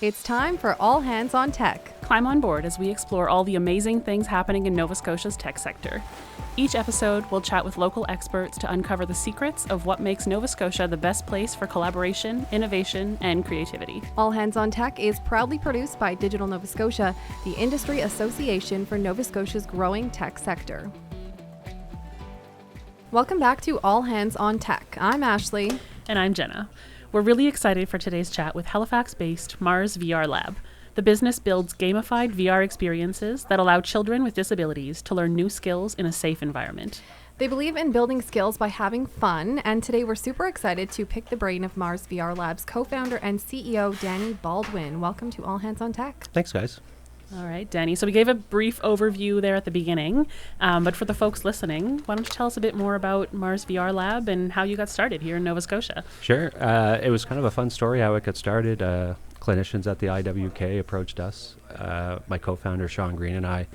It's time for All Hands on Tech. Climb on board as we explore all the amazing things happening in Nova Scotia's tech sector. Each episode, we'll chat with local experts to uncover the secrets of what makes Nova Scotia the best place for collaboration, innovation, and creativity. All Hands on Tech is proudly produced by Digital Nova Scotia, the industry association for Nova Scotia's growing tech sector. Welcome back to All Hands on Tech. I'm Ashley. And I'm Jenna. We're really excited for today's chat with Halifax-based Mars VR Lab. The business builds gamified VR experiences that allow children with disabilities to learn new skills in a safe environment. They believe in building skills by having fun, and today we're super excited to pick the brain of Mars VR Lab's co-founder and CEO, Danny Baldwin. Welcome to All Hands on Tech. Thanks, guys. All right, Danny. So we gave a brief overview there at the beginning, but for the folks listening, why don't you tell us a bit more about Mars VR Lab and how you got started here in Nova Scotia? Sure. It was kind of a fun story how it got started. Clinicians at the IWK approached us. My co-founder, Sean Green, and I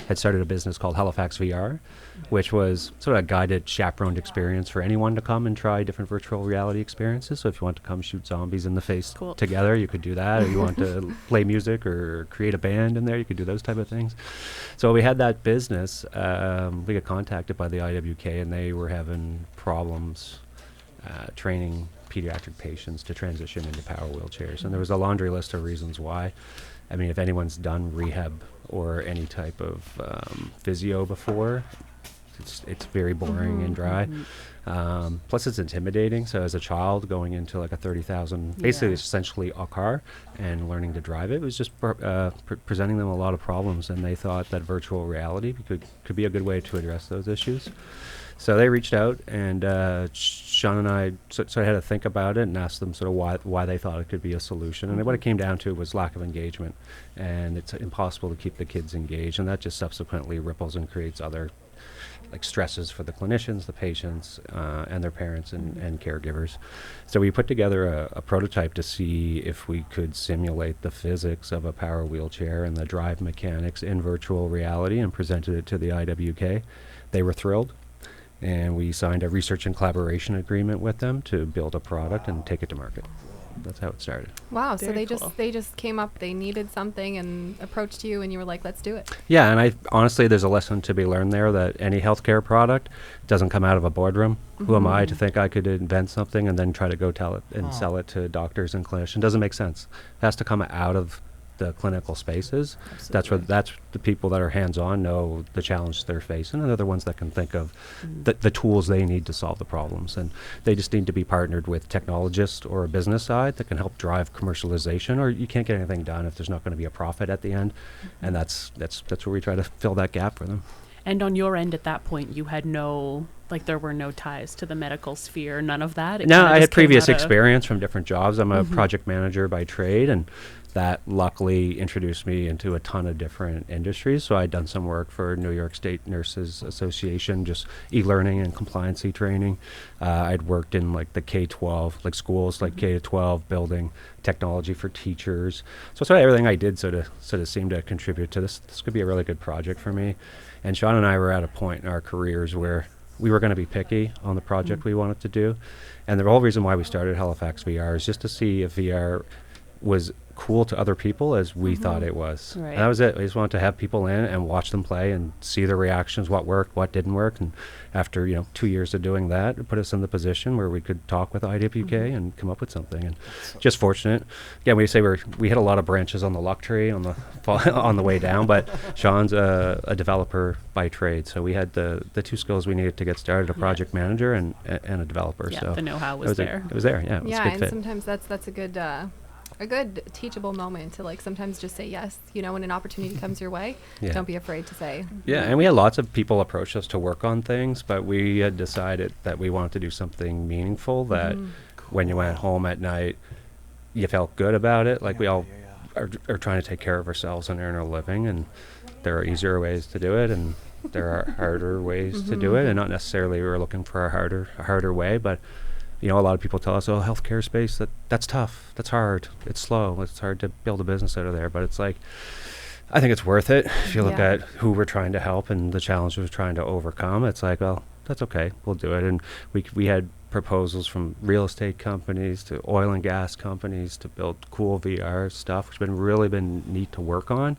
had started a business called Halifax VR, which was sort of a guided, chaperoned experience for anyone to come and try different virtual reality experiences. So if you want to come shoot zombies in the face together, you could do that. Or you want to play music or create a band in there, you could do those type of things. So we had that business. We got contacted by the IWK, and they were having problems training pediatric patients to transition into power wheelchairs. And there was a laundry list of reasons why. I mean, if anyone's done rehab or any type of physio before, it's very boring and dry. Plus, it's intimidating. So as a child going into like a 30,000, basically it's essentially a car, and learning to drive it was just presenting them a lot of problems. And they thought that virtual reality could be a good way to address those issues. So they reached out, and Sean and I sort of had to think about it and ask them sort of why they thought it could be a solution. And what it came down to was lack of engagement, and it's impossible to keep the kids engaged, and that just subsequently ripples and creates other like stresses for the clinicians, the patients, and their parents and caregivers. So we put together a prototype to see if we could simulate the physics of a power wheelchair and the drive mechanics in virtual reality, and presented it to the IWK. They were thrilled. And we signed a research and collaboration agreement with them to build a product and take it to market. That's how it started. Wow, Very so cool. they just came up, they needed something and approached you, and you were like, let's do it. Yeah, and honestly, there's a lesson to be learned there that any healthcare product doesn't come out of a boardroom. Who am I to think I could invent something and then try to go tell it and sell it to doctors and clinicians? Doesn't make sense. It has to come out of the clinical spaces. Absolutely. That's the people that are hands-on know the challenge they're facing, and they're the ones that can think of the tools they need to solve the problems. And they just need to be partnered with technologists or a business side that can help drive commercialization, or you can't get anything done if there's not going to be a profit at the end. And that's where we try to fill that gap for them. And on your end at that point, you had there were no ties to the medical sphere, none of that? No, I had previous experience from different jobs. I'm a project manager by trade, and that luckily introduced me into a ton of different industries. So I'd done some work for New York State Nurses Association, just e-learning and compliancy training. I'd worked in like the K-12, like schools, like K-12, building technology for teachers. So everything I did sort of seemed to contribute to this. This could be a really good project for me. And Sean and I were at a point in our careers where we were going to be picky on the project we wanted to do. And the whole reason why we started Halifax VR is just to see if VR was cool to other people as we thought it was. Right. And that was it. We just wanted to have people in and watch them play and see their reactions, what worked, what didn't work. And after 2 years of doing that, it put us in the position where we could talk with IWK and come up with something. And just fortunate. Again, we say we had a lot of branches on the luck tree on the way down, but Sean's a developer by trade. So we had the two skills we needed to get started, a project manager and a developer. Yeah, so the know-how was there. It was there, yeah. It was a good And fit. sometimes that's a good teachable moment to like sometimes just say yes, when an opportunity comes your way. Yeah. Don't be afraid to say. Yeah, and we had lots of people approach us to work on things, but we had decided that we wanted to do something meaningful that when you went home at night, you felt good about it. Like we all are trying to take care of ourselves and earn a living, and there are easier ways to do it, and there are harder ways to do it, and not necessarily we're looking for a harder way, but a lot of people tell us, healthcare space, that's tough, that's hard, it's slow, it's hard to build a business out of there. But it's like, I think it's worth it. If you look at who we're trying to help and the challenges we're trying to overcome, it's like, well, that's okay. We'll do it. And we had proposals from real estate companies to oil and gas companies to build cool VR stuff, which really been neat to work on.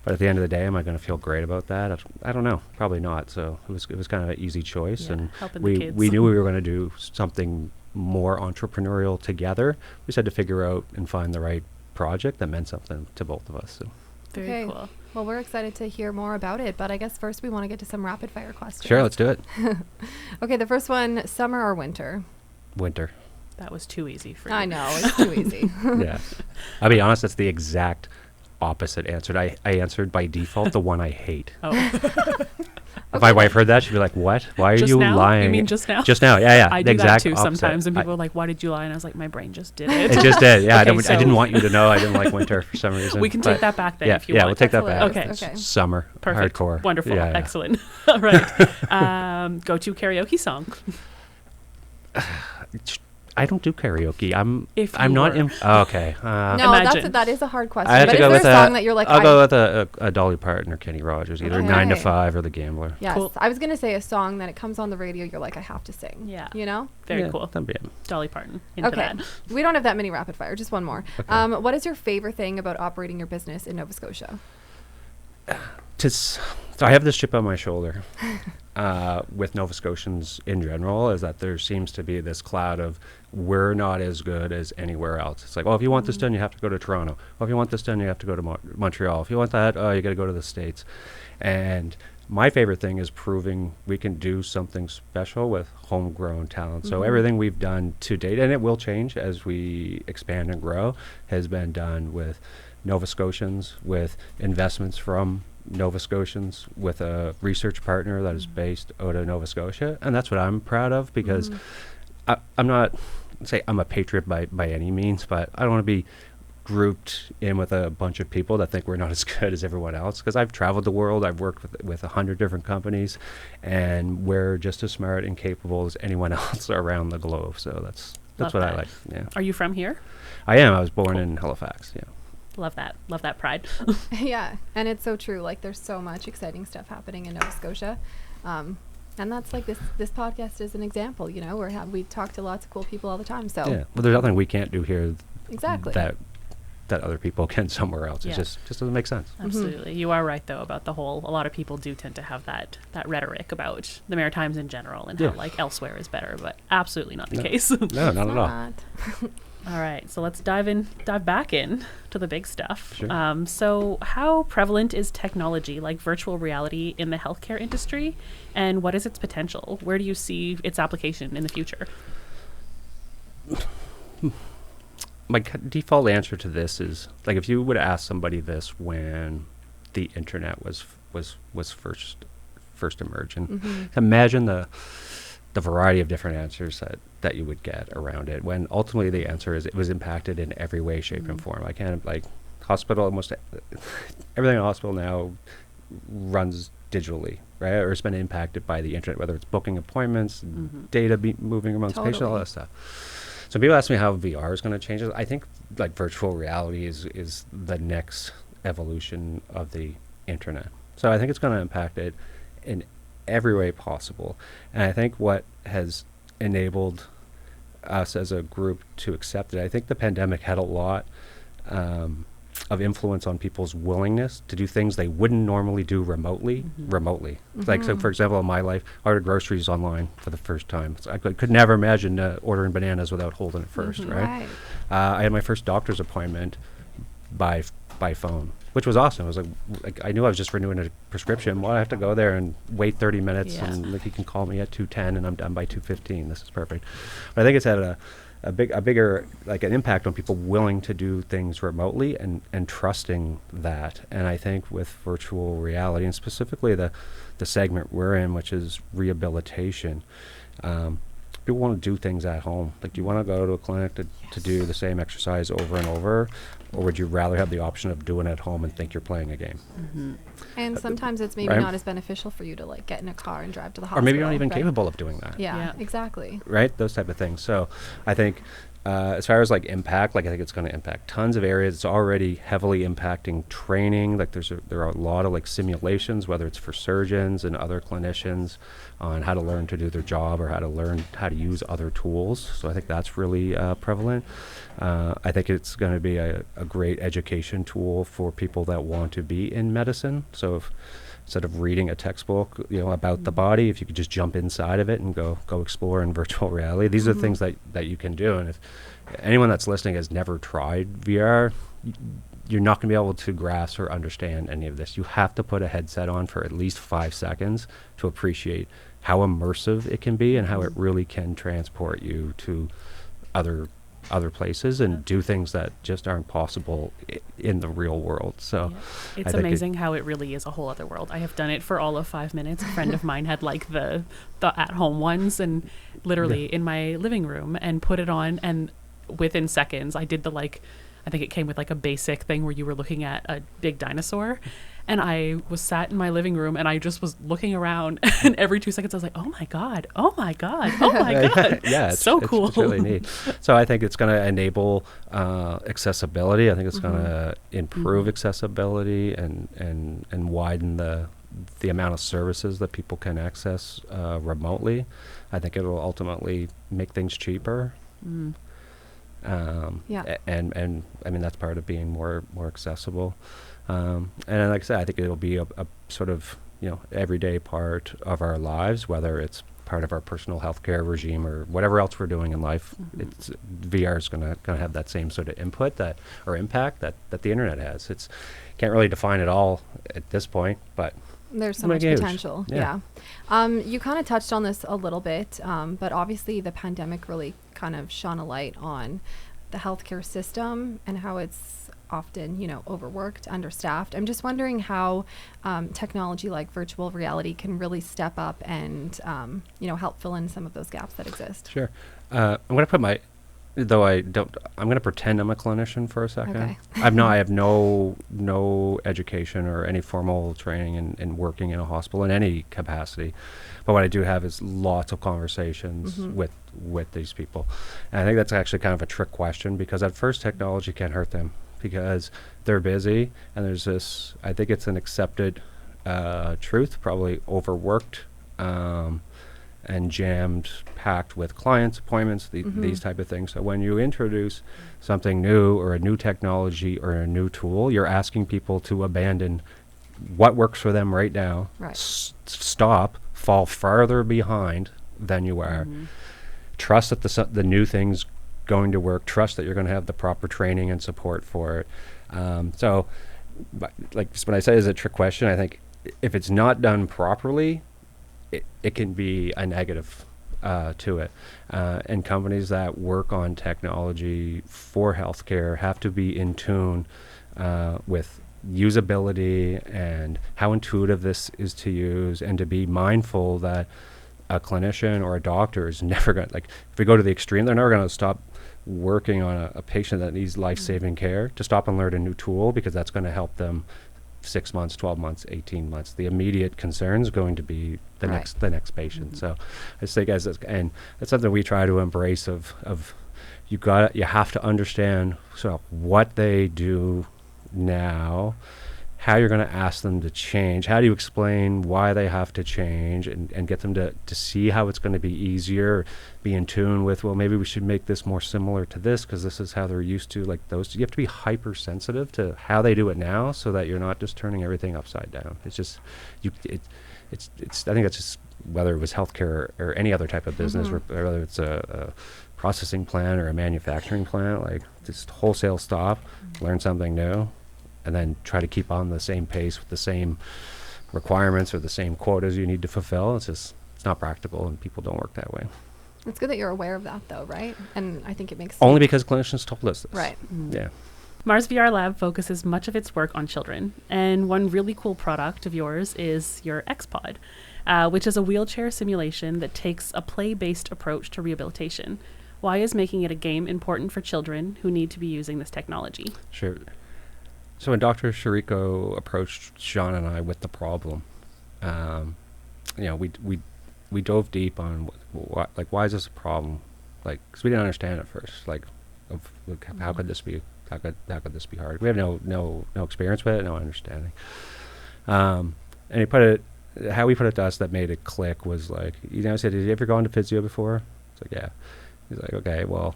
But at the end of the day, am I going to feel great about that? I don't know. Probably not. So it was kind of an easy choice, and we knew we were going to do something more entrepreneurial together. We just had to figure out and find the right project that meant something to both of us. So. Very cool. Well, we're excited to hear more about it, but I guess first we want to get to some rapid fire questions. Sure, let's do it. Okay, the first one: summer or winter? Winter. That was too easy for you. I know, it's too easy. Yeah, I'll be honest. That's the exact opposite answer. I answered by default the one I hate. Oh. If my wife heard that, she'd be like, "What? Why are you lying?" You mean just now? Just now, yeah. I the do that exact too opposite. sometimes, and people are like, "Why did you lie?" And I was like, "My brain just did it." It just did. Yeah, Okay, I didn't want you to know I didn't like winter for some reason. We can take that back then if you want. want. We'll take that back. Okay. Summer. Perfect. Hardcore. Wonderful. Yeah. Excellent. All right. Go-to karaoke song. I don't do karaoke. I'm If not you in. Oh, okay. No, Imagine. that is a hard question. I have But to is go there with a song that you're like? I'll go with a Dolly Parton or Kenny Rogers, either Okay. 9 to 5 or The Gambler. Yes, Cool. I was gonna say a song that it comes on the radio. You're like, I have to sing. Yeah. You know. Very Yeah, cool. that'd be it. Dolly Parton. Into Okay. that. We don't have that many rapid fire. Just one more. Okay. What is your favorite thing about operating your business in Nova Scotia? So I have this chip on my shoulder with Nova Scotians in general, is that there seems to be this cloud of we're not as good as anywhere else. It's like, oh, if you want this done, you have to go to Toronto. Oh, if you want this done, you have to go to Montreal. If you want that, oh, you got to go to the States. And my favorite thing is proving we can do something special with homegrown talent. So everything we've done to date, and it will change as we expand and grow, has been done with Nova Scotians, with investments from Nova Scotians, with a research partner that is based out of Nova Scotia. And that's what I'm proud of, because I'm not, say I'm a patriot by any means, but I don't want to be grouped in with a bunch of people that think we're not as good as everyone else, because I've traveled the world. I've worked with 100 different companies, and we're just as smart and capable as anyone else around the globe. So that's Love what that. I like. Yeah, Are you from here? I am. I was born in Halifax. Yeah. Love that. Love that pride. Yeah, and it's so true. Like, there's so much exciting stuff happening in Nova Scotia, and that's like this podcast is an example. You know, we talk to lots of cool people all the time. So Yeah. Well, there's nothing we can't do here. Exactly. That other people can somewhere else. Yeah. It just doesn't make sense. Absolutely. You are right, though, about the whole, a lot of people do tend to have that rhetoric about the Maritimes in general and how, like, elsewhere is better, but absolutely not the case. No, not at all. Not. All right, so let's dive back in to the big stuff. Sure. So how prevalent is technology like virtual reality in the healthcare industry, and what is its potential? Where do you see its application in the future? My default answer to this is, like, if you would ask somebody this when the internet was first emerging, imagine the variety of different answers that you would get around it, when ultimately the answer is it was impacted in every way, shape, and form. I can't, like, almost everything in a hospital now runs digitally, right? Or it's been impacted by the internet, whether it's booking appointments, data moving amongst patients, all that stuff. So people ask me how VR is going to change it. I think, like, virtual reality is the next evolution of the internet. So I think it's going to impact it in every way possible. And I think what has enabled us as a group to accept it, I think the pandemic had a lot of influence on people's willingness to do things they wouldn't normally do remotely. Like, so for example, in my life, I ordered groceries online for the first time. So I could never imagine ordering bananas without holding it first, right? I had my first doctor's appointment by phone, which was awesome. It was like I knew I was just renewing a prescription. Well, I have to go there and wait 30 minutes, and like, you can call me at 2:10 and I'm done by 2:15. This is perfect. But I think it's had a bigger, like, an impact on people willing to do things remotely and trusting that. And I think with virtual reality, and specifically the segment we're in, which is rehabilitation, people want to do things at home. Like, do you want to go to a clinic to do the same exercise over and over, or would you rather have the option of doing it at home and think you're playing a game? And sometimes it's maybe not as beneficial for you to, like, get in a car and drive to the hospital. Or maybe you're not even capable of doing that. Yeah, exactly. Right? Those type of things. So I think As far as like impact, like I think it's going to impact tons of areas. It's already heavily impacting training. Like there are a lot of like simulations, whether it's for surgeons and other clinicians, on how to learn to do their job or how to learn how to use other tools. So I think that's really prevalent. I think it's going to be a great education tool for people that want to be in medicine. So if instead of reading a textbook, about the body, if you could just jump inside of it and go explore in virtual reality. These are the things that you can do. And if anyone that's listening has never tried VR, you're not going to be able to grasp or understand any of this. You have to put a headset on for at least 5 seconds to appreciate how immersive it can be and how it really can transport you to other places and do things that just aren't possible in the real world. So it's amazing how it really is a whole other world. I have done it for all of 5 minutes. A friend of mine had like the at-home ones, and literally in my living room, and put it on, and within seconds I did I think it came with like a basic thing where you were looking at a big dinosaur, and I was sat in my living room and I just was looking around, and every 2 seconds I was like, oh my God, oh my God, oh my God. Yeah, it's so cool. It's really neat. So I think it's going to enable accessibility. I think it's going to improve accessibility and widen the amount of services that people can access remotely. I think it will ultimately make things cheaper. And I mean, that's part of being more accessible. And like I said, I think it'll be a sort of, everyday part of our lives, whether it's part of our personal healthcare regime or whatever else we're doing in life. It's VR is going to have that same sort of impact that the internet has. It's can't really define it all at this point, but there's so much potential. Yeah. You kind of touched on this a little bit, but obviously the pandemic really kind of shone a light on the healthcare system and how it's often, overworked, understaffed. I'm just wondering how technology like virtual reality can really step up and, help fill in some of those gaps that exist. Sure. I'm going to I'm going to pretend I'm a clinician for a second. Okay. I have no education or any formal training in working in a hospital in any capacity. But what I do have is lots of conversations with these people. And I think that's actually kind of a trick question, because at first technology can hurt them because they're busy, and there's this, I think it's an accepted truth, probably overworked and jammed, packed with clients, appointments, these type of things. So when you introduce something new or a new technology or a new tool, you're asking people to abandon what works for them right now, stop, fall farther behind than you are, trust that the new thing's going to work, trust that you're going to have the proper training and support for it. So when I say it's a trick question, I think if it's not done properly, it can be a negative to it. And companies that work on technology for healthcare have to be in tune with usability and how intuitive this is to use, and to be mindful that a clinician or a doctor is never going to, if we go to the extreme, they're never going to stop working on a patient that needs life-saving care to stop and learn a new tool, because that's going to help them 6 months, 12 months, 18 months. The immediate concern is going to be the next patient. So I just think and that's something we try to embrace of you have to understand sort of what they do now, how you're going to ask them to change, how do you explain why they have to change, and get them to see how it's going to be easier, be in tune with, well, maybe we should make this more similar to this because this is how they're used to, those. You have to be hypersensitive to how they do it now, so that you're not just turning everything upside down. It's just, it's I think that's just, whether it was healthcare or any other type of business, whether it's a processing plant or a manufacturing plant, just wholesale stop, learn something new, and then try to keep on the same pace with the same requirements or the same quotas you need to fulfill. It's not practical, and people don't work that way. It's good that you're aware of that, though, right? And I think it makes only because clinicians told us this. Right. Yeah. Mars VR Lab focuses much of its work on children, and one really cool product of yours is your X-Pod, which is a wheelchair simulation that takes a play-based approach to rehabilitation. Why is making it a game important for children who need to be using this technology? Sure. So when Dr. Shiriko approached Sean and I with the problem, we dove deep on why is this a problem like, because we didn't understand at first, like, how could this be, how could this be hard? We have no experience with it, no understanding. And how he put it to us that made it click was like, I said, "Did you ever gone to physio before?" It's like, "Yeah." He's like, "Okay, well,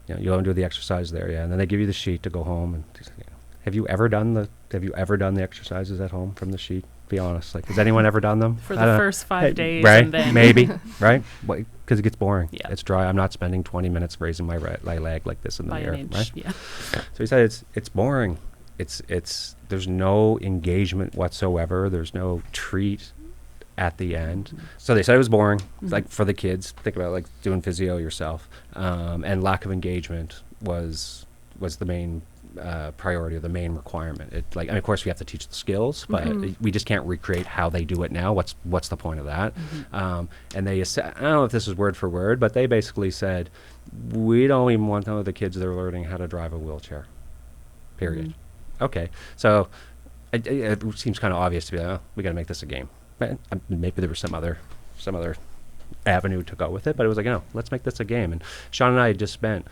you go and do the exercise there, yeah." And then they give you the sheet to go home. And have you ever done the exercises at home from the sheet? Be honest. Like, has anyone ever done them? For the first 5 days, right? And then Maybe, right? Because it gets boring. Yeah. It's dry. I'm not spending 20 minutes raising my leg like this in the mirror, right? Yeah. So he said it's boring. It's there's no engagement whatsoever. There's no treat at the end. Mm-hmm. So they said it was boring, like for the kids. Think about like doing physio yourself, and lack of engagement was the main priority or the main requirement. Of course we have to teach the skills, but we just can't recreate how they do it now. What's the point of that? And they I don't know if this is word for word, but they basically said, we don't even want none of the kids that are learning how to drive a wheelchair. Period. Okay, so it seems kind of obvious to be like, oh, we got to make this a game. Maybe there was some other avenue to go with it, but it was like, let's make this a game. And Sean and I had just spent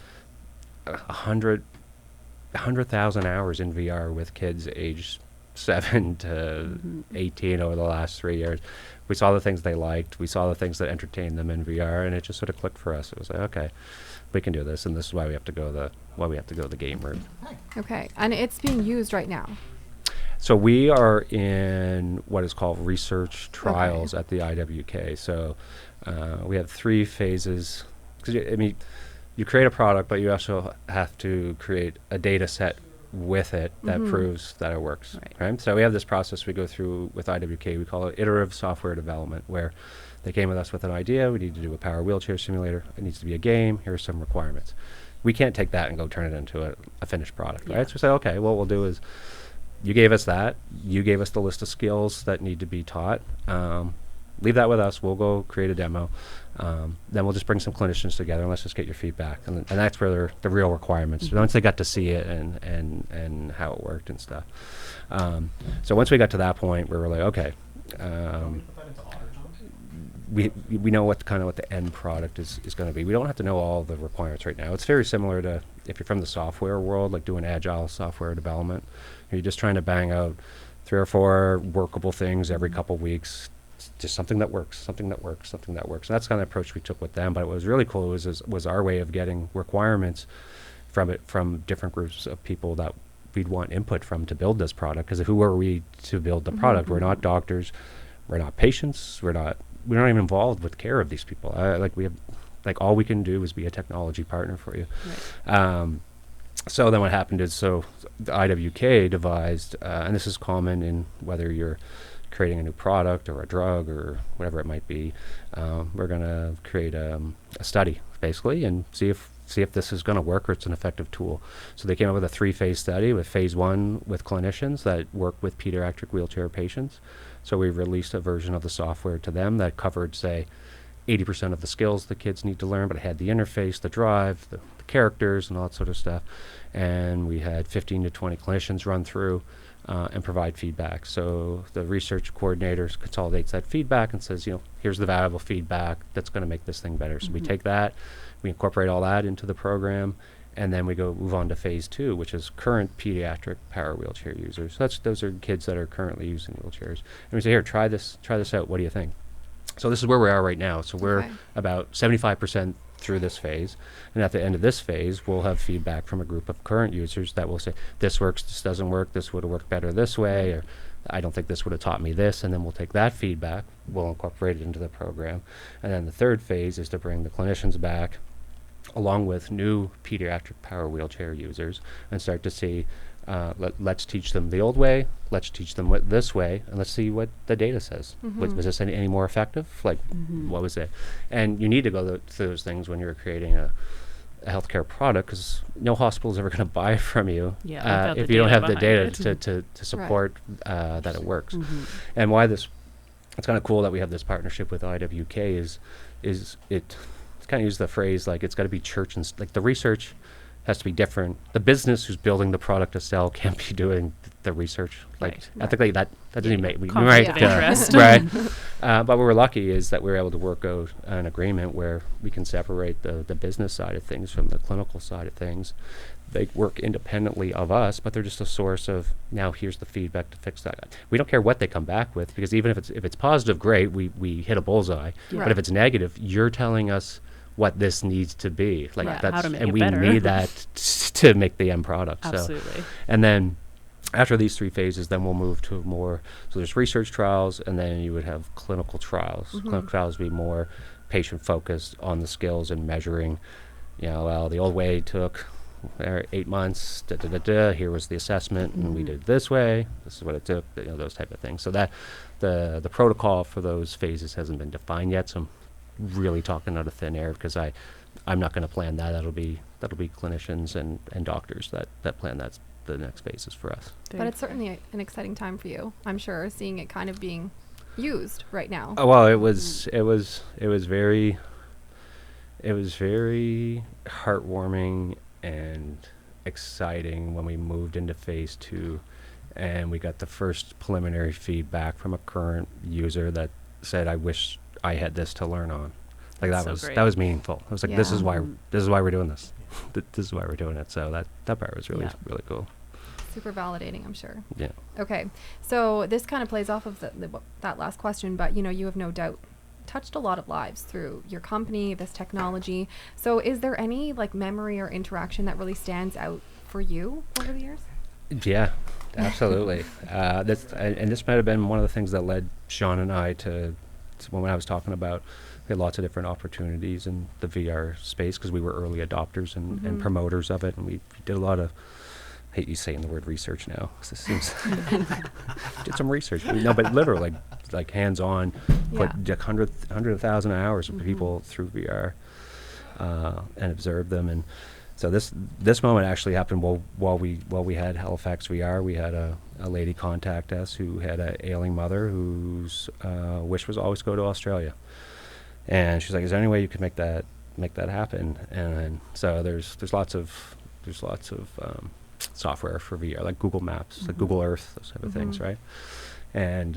100,000 hours in VR with kids aged 7 to 18 over the last 3 years. We saw the things they liked. We saw the things that entertained them in VR, and it just sort of clicked for us. It was like, okay, we can do this, and this is why we have to go the game route. Okay, and it's being used right now. So we are in what is called research trials at the IWK. So we have 3 phases. Because you create a product, but you also have to create a data set with it that proves that it works. Right? So we have this process we go through with IWK. We call it iterative software development, where they came with us with an idea. We need to do a power wheelchair simulator. It needs to be a game. Here are some requirements. We can't take that and go turn it into a finished product, right? So we say, okay, what we'll do is, you gave us that. You gave us the list of skills that need to be taught. Leave that with us. We'll go create a demo. Then we'll just bring some clinicians together and let's just get your feedback. And that's where the real requirements. Once they got to see it and how it worked and stuff. So once we got to that point, we were like, okay. We know what the end product is going to be. We don't have to know all the requirements right now. It's very similar to if you're from the software world, like doing agile software development. You're just trying to bang out 3 or 4 workable things every couple weeks, just something that works. And that's kind of the approach we took with them. But what was really cool was our way of getting requirements from different groups of people that we'd want input from to build this product. Because who are we to build the product? We're not doctors. We're not patients. We're not even involved with care of these people. All we can do is be a technology partner for you. Right. So then what happened is, the IWK devised, and this is common in whether you're creating a new product or a drug or whatever it might be, we're going to create a study, basically, and see if this is going to work or it's an effective tool. So they came up with a 3-phase study, with phase 1 with clinicians that work with pediatric wheelchair patients. So we released a version of the software to them that covered, say, 80% of the skills the kids need to learn, but it had the interface, the drive, the characters, and all that sort of stuff. And we had 15 to 20 clinicians run through and provide feedback. So the research coordinator consolidates that feedback and says, here's the valuable feedback that's going to make this thing better. So we take that, we incorporate all that into the program, and then we move on to phase 2, which is current pediatric power wheelchair users. So those are kids that are currently using wheelchairs. And we say, here, try this out. What do you think? So this is where we are right now. So we're about 75% through this phase. And at the end of this phase, we'll have feedback from a group of current users that will say, this works, this doesn't work, this would have worked better this way, or I don't think this would have taught me this. And then we'll take that feedback, we'll incorporate it into the program. And then the third phase is to bring the clinicians back, along with new pediatric power wheelchair users, and start to see, let's teach them the old way, let's teach them this way, and let's see what the data says. Was this any more effective? What was it? And you need to go through those things when you're creating a healthcare product, because no hospital is ever going to buy from you if you don't have the data to support that it works. And why it's kind of cool that we have this partnership with IWK is it kind of use the phrase, like, it's got to be church and the research has to be different. The business who's building the product to sell can't be doing the research. Like ethically, that doesn't even make me right. Right. But what we're lucky is that we're able to work out an agreement where we can separate the business side of things from the clinical side of things. They work independently of us, but they're just a source of, now here's the feedback to fix that. We don't care what they come back with, because even if it's positive, great, we hit a bullseye. Yeah. But if it's negative, you're telling us what this needs to be. Like that's, how to make it better. Need that to make the end product. Absolutely. So, and then after these 3 phases, then we'll move to more, so there's research trials, and then you would have clinical trials. Clinical trials would be more patient focused on the skills and measuring, well, the old way took 8 months, here was the assessment, and we did it this way, this is what it took, those type of things. So that the protocol for those phases hasn't been defined yet, so I'm really talking out of thin air, because I'm not going to plan that. That'll be clinicians and doctors that plan the next phases for us. But it's certainly an exciting time for you, I'm sure, seeing it kind of being used right now. Oh, well, it was very heartwarming and exciting when we moved into phase 2, and we got the first preliminary feedback from a current user that said, I wish I had this to learn on. Like that was meaningful. I was like, this is why we're doing this. This is why we're doing it. So that part was really cool. Super validating, I'm sure. Yeah. Okay, so this kind of plays off of that last question, but you have no doubt touched a lot of lives through your company, this technology. So is there any memory or interaction that really stands out for you over the years? Yeah, absolutely. This might have been one of the things that led Sean and I to when I was talking about, we had lots of different opportunities in the VR space, because we were early adopters and promoters of it, and we did a lot of, I hate you saying the word research now, because it seems did some research. No, but literally like hands-on, put 100,000 hours of people through VR and observed them. And so this moment actually happened while we had Halifax VR. We had a lady contact us who had an ailing mother whose wish was always to go to Australia, and she's like, "Is there any way you could make that happen?" And so there's lots of software for VR, like Google Maps, like Google Earth, those type of things, right? And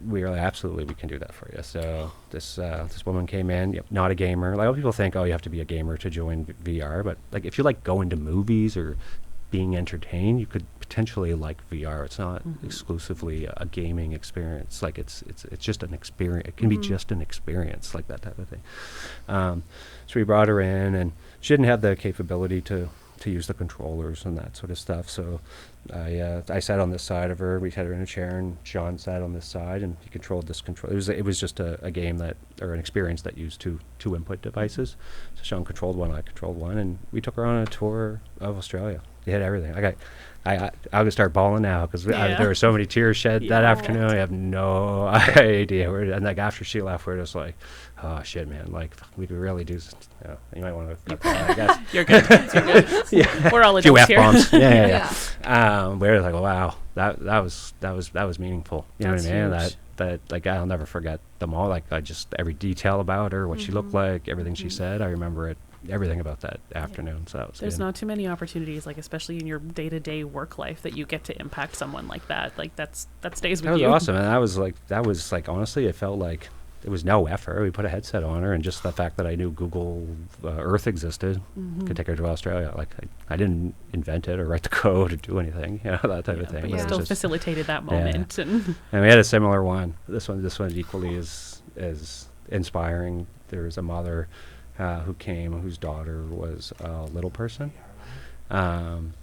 we were like, absolutely, we can do that for you. So this woman came in, not a gamer. Like, people think, oh, you have to be a gamer to join VR, but like if you like going to movies or being entertained, you could potentially like VR. It's not exclusively a gaming experience. Like it's just an experience. It can be just an experience, like that type of thing. So we brought her in, and she didn't have the capability to use the controllers and that sort of stuff. So I sat on this side of her. We had her in a chair, and Sean sat on this side, and he controlled this control. It was just a game or an experience that used two input devices. So Sean controlled one, I controlled one, and we took her on a tour of Australia. He had everything. I would start bawling now, because there were so many tears shed that afternoon. I have no idea. And like after she left, we're just like, oh shit, man! Like we could really do. You might want to. I guess you're good. You're good. Yeah. We're all adults here. Yeah. We're like, wow, that was meaningful. You know what I mean? That like I'll never forget them all. Like every detail about her, what she looked like, everything she said. I remember it. Everything about that afternoon. So that was there's good. not too many opportunities, like especially in your day-to-day work life, that you get to impact someone like that. Like that stays with you. That was awesome, and that was like honestly, it felt like it was no effort. We put a headset on her, and just the fact that I knew Google Earth existed could take her to Australia. Like I didn't invent it or write the code or do anything, that type of thing. But you still facilitated that moment. Yeah. And we had a similar one. This one equally is inspiring. There was a mother who came, whose daughter was a little person. And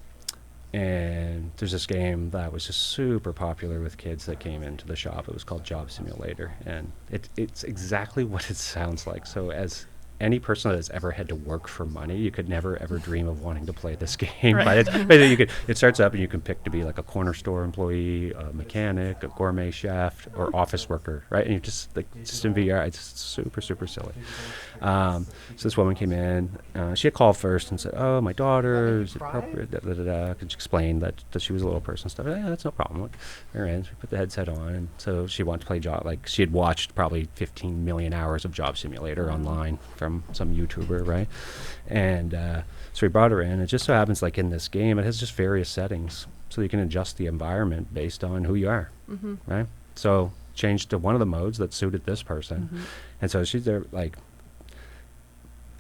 there's this game that was just super popular with kids that came into the shop. It was called Job Simulator. And it's exactly what it sounds like. So as any person that has ever had to work for money, you could never ever dream of wanting to play this game. Right. But it starts up, and you can pick to be like a corner store employee, a mechanic, a gourmet chef, or office worker, right? And you're just in VR. It's super, super silly. So this woman came in. She had called first and said, "Oh, my daughter, is it appropriate?" Could explain that she was a little person and stuff. Yeah, that's no problem. We're in. So we put the headset on, and so she wanted to play job. Like she had watched probably 15 million hours of Job Simulator online from from some YouTuber, right? And so we brought her in. It just so happens, like in this game, it has just various settings, so you can adjust the environment based on who you are, right? So changed to one of the modes that suited this person, and so she's there like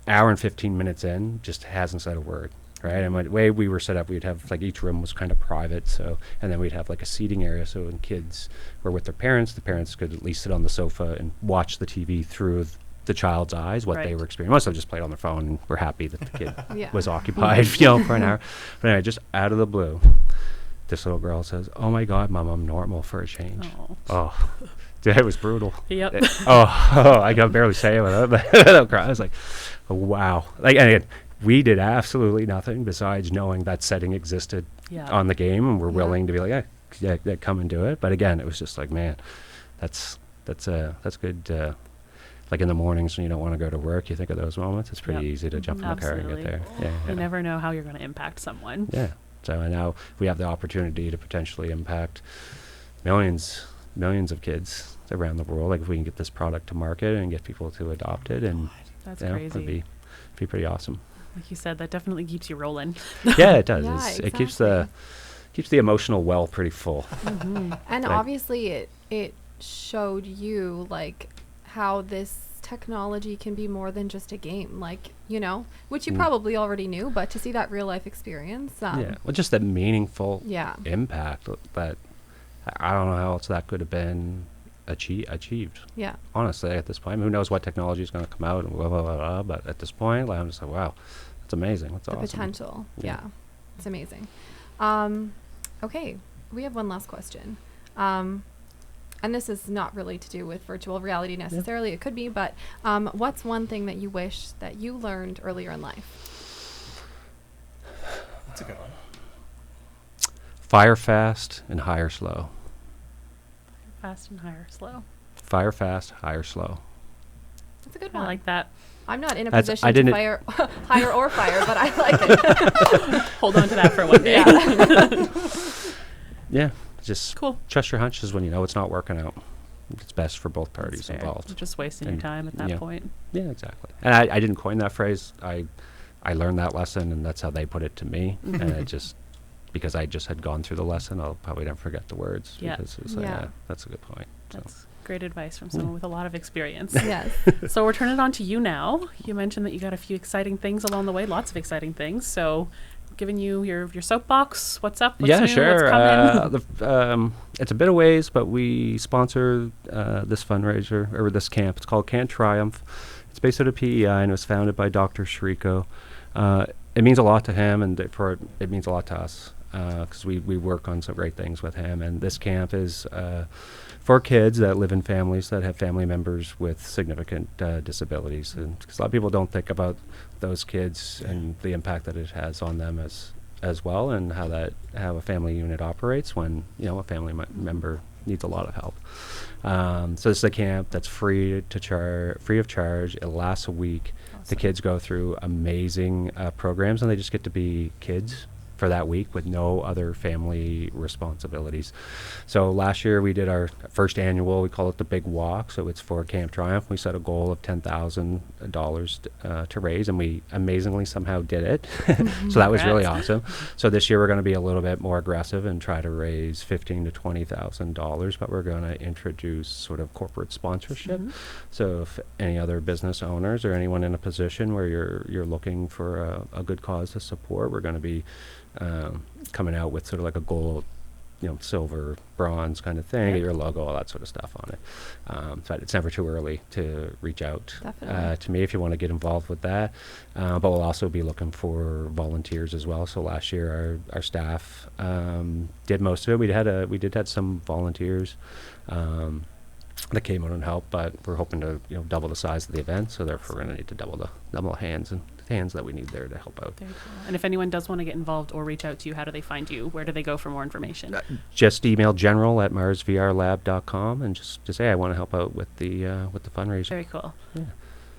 hour and 15 minutes in, just hasn't said a word. Right, and the way we were set up, we'd have like each room was kind of private, so, and then we'd have like a seating area, so when kids were with their parents, the parents could at least sit on the sofa and watch the TV through the child's eyes, what they were experiencing. Most of them just played on their phone and were happy that the kid was occupied, for an hour. But anyway, just out of the blue, this little girl says, "Oh my God, Mom, I'm normal for a change." Oh, dude, it was brutal. Yep. I could barely say it without crying. I was like, oh, wow. Like, and we did absolutely nothing besides knowing that setting existed on the game, and we're willing to be like, yeah, come and do it. But again, it was just like, man, that's good. Like in the mornings when you don't want to go to work, you think of those moments. It's pretty easy to jump in the car and get there. Yeah, you never know how you're going to impact someone. Yeah. So now we have the opportunity to potentially impact millions of kids around the world. Like if we can get this product to market and get people to adopt it, and that's crazy. It'd be pretty awesome. Like you said, that definitely keeps you rolling. Yeah, it does. Exactly. It keeps the emotional well pretty full. And obviously it showed you like how this technology can be more than just a game, like, which you probably already knew, but to see that real life experience. Well, just that meaningful impact that I don't know how else that could have been achieved. Yeah. Honestly, at this point, who knows what technology is going to come out and blah, blah, blah, blah, but at this point, like, I'm just like, wow, that's amazing. That's awesome. The potential. Yeah. It's amazing. Okay. We have one last question. And this is not really to do with virtual reality necessarily. It could be, but what's one thing that you wish that you learned earlier in life? That's a good one. Fire fast and hire slow. Fast and hire slow. Fire fast, hire slow. That's a good one. I like that. I'm not in a position to hire or fire, but I like it. Hold on to that for one day. Yeah, just trust your hunches when you know it's not working out. It's best for both parties involved. You're just wasting your time at that point. Yeah, exactly. And I didn't coin that phrase. I learned that lesson, and that's how they put it to me. And it just, because I just had gone through the lesson, I'll probably never forget the words. Yeah. Because it's like, that's a good point. That's great advice from someone with a lot of experience. Yes. So we're turning it on to you now. You mentioned that you got a few exciting things along the way, lots of exciting things. So giving you your soapbox, what's up? What's new, sure. What's coming? It's a bit of ways, but we sponsor this fundraiser, or this camp. It's called Can't Triumph. It's based out of PEI, and it was founded by Dr. Shriko. It means a lot to him, and it means a lot to us, because we work on some great things with him. And this camp is for kids that live in families that have family members with significant disabilities. And because a lot of people don't think about those kids and the impact that it has on them as well, and how a family unit operates when a family member needs a lot of help. So this is a camp that's free of charge. It lasts a week. Awesome. The kids go through amazing programs, and they just get to be kids for that week with no other family responsibilities. So last year we did our first annual, we call it the Big Walk. So it's for Camp Triumph. We set a goal of $10,000 to raise, and we amazingly somehow did it. So that was really awesome. So this year we're going to be a little bit more aggressive and try to raise $15,000 to $20,000, but we're going to introduce sort of corporate sponsorship. So if any other business owners or anyone in a position where you're looking for a good cause to support, we're going to be coming out with sort of like a gold, silver, bronze kind of thing, get your logo, all that sort of stuff on it. But it's never too early to reach out to me if you want to get involved with that. But we'll also be looking for volunteers as well. So last year our staff did most of it. We did have some volunteers that came out and helped, but we're hoping to double the size of the event. So therefore we're going to need to double the hands that we need there to help out. Very cool. And if anyone does want to get involved or reach out to you, how do they find you? Where do they go for more information? Just email general@marsvrlab.com and just say I want to help out with the fundraiser. Very cool. Yeah.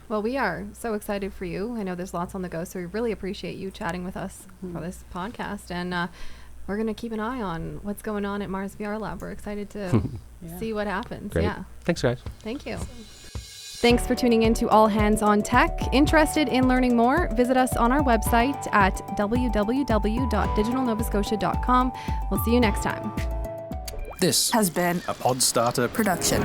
Well, we are so excited for you. I know there's lots on the go, so we really appreciate you chatting with us for this podcast. And we're going to keep an eye on what's going on at Mars VR Lab. We're excited to see what happens. Great. Yeah. Thanks, guys. Thank you. Thanks for tuning in to All Hands on Tech. Interested in learning more? Visit us on our website at www.digitalnovascotia.com. We'll see you next time. This has been a Podstarter production.